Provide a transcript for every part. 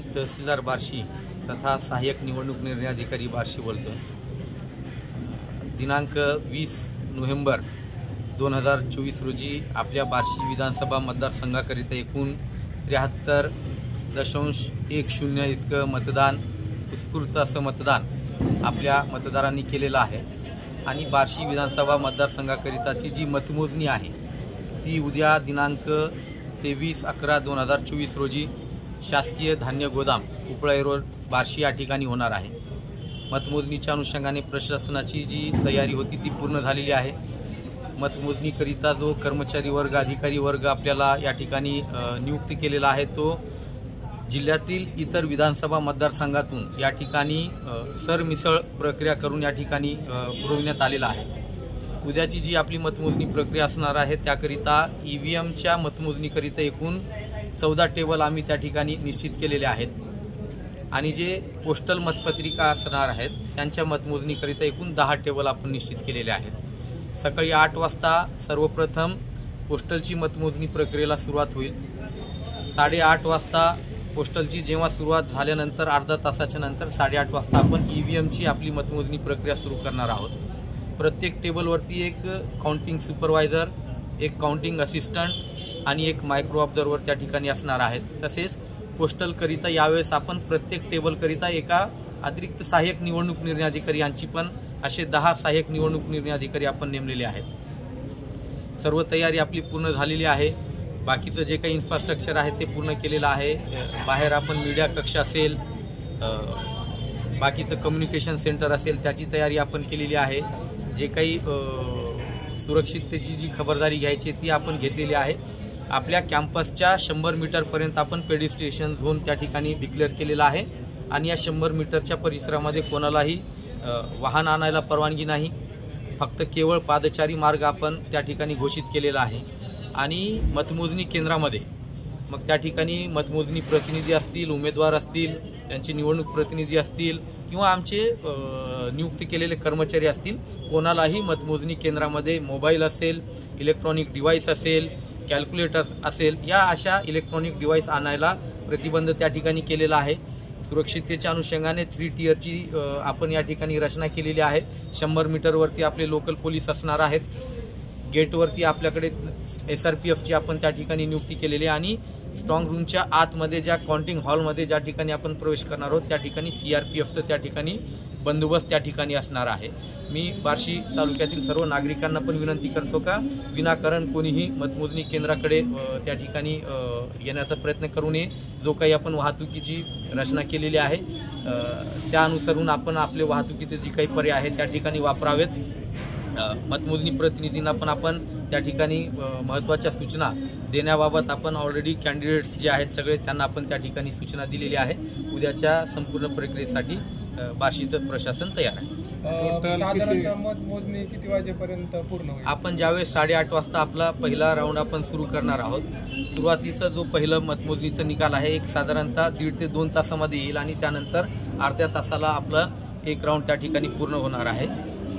तहसीलदार बार्शी तथा सहाय्यक निवडणूक निर्णय अधिकारी बार्शी बोलतोय। दिनांक 20 नोव्हेंबर 2024 रोजी आपल्या बार्शी विधानसभा मतदारसंघाकरिता एकूण 73.10 इतकं मतदान, उत्स्फूर्त असं मतदान आपल्या मतदारांनी केलेलं आहे आणि बार्शी विधानसभा मतदारसंघाकरिताची जी मतमोजणी आहे ती उद्या दिनांक 23/11/2024 रोजी शासकीय धान्य गोदाम उपळाई रोड बार्शी या ठिकाणी होणार आहे। मतमोजणीच्या अनुषंगाने प्रशासनाची जी तयारी होती ती पूर्ण झालेली आहे। मतमोजणीकरिता जो कर्मचारी वर्ग, अधिकारी वर्ग आपल्याला या ठिकाणी नियुक्त केलेला आहे तो जिल्ह्यातील इतर विधानसभा मतदारसंघातून या ठिकाणी सरमिसळ प्रक्रिया करून या ठिकाणी पुरविण्यात आलेला आहे। उद्याची जी आपली मतमोजणी प्रक्रिया असणार आहे त्याकरिता ईव्हीएमच्या मतमोजणीकरिता एकूण 14 टेबल आम्ही त्या ठिकाणी निश्चित केलेले आहेत आणि जे पोस्टल मतपत्रिका असणार आहेत त्यांच्या मतमोजणीकरिता एकूण 10 टेबल आपण निश्चित केलेले आहेत। सकाळी 8 वाजता सर्वप्रथम पोस्टलची मतमोजणी प्रक्रियेला सुरुवात होईल। 8:30 वाजता पोस्टलची जेव्हा सुरुवात झाल्यानंतर अर्धा तासाच्या नंतर 8:30 वाजता आपण ईव्हीएमची आपली मतमोजणी प्रक्रिया सुरू करणार आहोत। प्रत्येक टेबलवरती एक काउंटिंग सुपरवायझर, एक काउंटिंग असिस्टंट आणि एक मायक्रो ऑब्झर्वर त्या ठिकाणी असणार आहेत। तसेच पोस्टलकरिता यावेळेस आपण प्रत्येक टेबलकरिता एका अतिरिक्त सहाय्यक निवडणूक निर्णय अधिकारी यांची पण असे 10 सहाय्यक निवडणूक निर्णय अधिकारी आपण नेमलेले आहेत। सर्व तयारी आपली पूर्ण झालेली आहे। बाकीचं जे काही इन्फ्रास्ट्रक्चर आहे ते पूर्ण केलेलं आहे। बाहेर आपण मीडिया कक्ष असेल, बाकीचं कम्युनिकेशन सेंटर असेल त्याची तयारी आपण केलेली आहे। जे काही सुरक्षिततेची जी खबरदारी घ्यायची ती आपण घेतलेली आहे। आपल्या कॅम्पसच्या 100 मीटरपर्यंत आपण पेडिस्ट्रेशन झोन त्या ठिकाणी डिक्लेअर केलेला आहे आणि या 100 मीटरच्या परिसरामध्ये कोणालाही वाहन आणायला परवानगी नाही, फक्त केवळ पादचारी मार्ग आपण त्या ठिकाणी घोषित केलेला आहे। आणि मतमोजणी केंद्रामध्ये मग त्या ठिकाणी मतमोजणी प्रतिनिधी असतील, उमेदवार असतील, त्यांचे निवडणूक प्रतिनिधी असतील किंवा आमचे नियुक्त केलेले कर्मचारी असतील, कोणालाही मतमोजणी केंद्रामध्ये मोबाईल असेल, इलेक्ट्रॉनिक डिव्हाइस असेल, कॅल्क्युलेटर असेल, या अशा इलेक्ट्रॉनिक डिव्हाइस आणायला प्रतिबंध त्या ठिकाणी केलेला आहे। सुरक्षिततेच्या अनुषंगाने 3 टियरची आपण या ठिकाणी रचना केलेली आहे। 100 मीटरवरती आपले लोकल पोलीस असणार आहेत। गेटवरती आपल्याकडे SRPFची आपण त्या ठिकाणी नियुक्ती केलेली आहे आणि स्ट्रॉंग रूमच्या आतमध्ये ज्या काउंटिंग हॉलमध्ये ज्या ठिकाणी आपण प्रवेश करणार आहोत त्या ठिकाणी CRPFचं त्या ठिकाणी बंदोबस्त त्या ठिकाणी असणार आहे। मी बार्शी तालुक्यातील सर्व नागरिकांना पण विनंती करतो का विनाकारण कोणीही मतमोजणी केंद्राकडे त्या ठिकाणी येण्याचा प्रयत्न करू नये। जो काही आपण वाहतुकीची रचना केलेली आहे त्या अनुसरून आपण आपले वाहतुकीचे जे काही पर्याय आहेत त्या ठिकाणी वापरावेत। मतमोजणी प्रतिनिधींना पण आपण त्या ठिकाणी महत्त्वाच्या सूचना देण्याबाबत आपण ऑलरेडी कॅन्डिडेट्स जे आहेत सगळे त्यांना आपण त्या ठिकाणी सूचना दिलेली आहे। उद्याच्या संपूर्ण प्रक्रियेसाठी बार्शीचं प्रशासन तयार आहे। साधारणतः मतमोजणी किती वाजेपर्यंत पूर्ण होईल? आपण ज्यावेळेस 8:30 वाजता आपला पहिला राऊंड आपण सुरू करणार आहोत, सुरुवातीचा जो पहिलं मतमोजणीचा निकाल आहे एक साधारणतः 1.5 ते 2 तासामध्ये येईल आणि त्यानंतर अर्ध्या तासाला आपला एक राऊंड त्या ठिकाणी पूर्ण होणार आहे।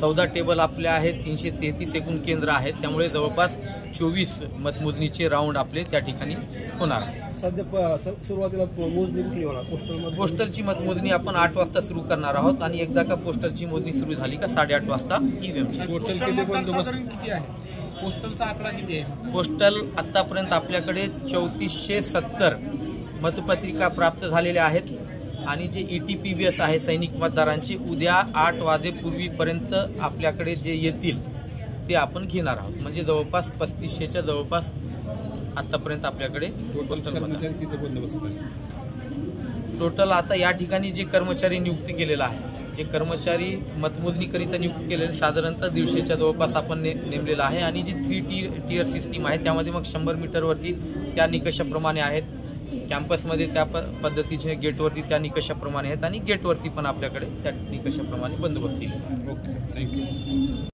14 टेबल आपल्या आहेत, 333 एकूण केंद्र आहेत, त्यामुळे जवळपास 24 मतमोजणीचे राऊंड आपले त्या ठिकाणी होणार आहे। सध्या सुरुवातीला मोजणी कुठली होणार? पोस्टलची मतमोजणी आपण 8 वाजता सुरू करणार आहोत आणि एकदा का पोस्टलची मोजणी सुरू झाली का 8:30 वाजता ईव्हीएमची। पोस्टल किती बंदोबस्त किती आहे? पोस्टलचा आकडा किती आहे? पोस्टल आतापर्यंत आपल्याकडे 3470 मतपत्रिका प्राप्त झालेल्या आहेत आणि जे ETPBS आहे सैनिक मतदारांची उद्या 8 वाजेपूर्वीपर्यंत आपल्याकडे जे येतील ते आपण घेणार आहोत। म्हणजे जवळपास 3500च्या जवळपास आतापर्यंत आपल्याकडे टोटल आता या ठिकाणी जे कर्मचारी नियुक्त केलेला आहे, जे कर्मचारी मतमोजणीकरिता नियुक्त केलेले साधारणतः 150च्या जवळपास आपण नेमलेला आहे आणि जी 3 टियर सिस्टीम आहे त्यामध्ये मग 100 मीटरवरती त्या निकषाप्रमाणे आहेत, कॅम्पसमध्ये त्या पद्धतीचे गेटवरती त्या निकषाप्रमाणे आहेत आणि गेटवरती पण आपल्याकडे त्या निकषाप्रमाणे बंदोबस्त दिलेला आहे। Okay, thank you.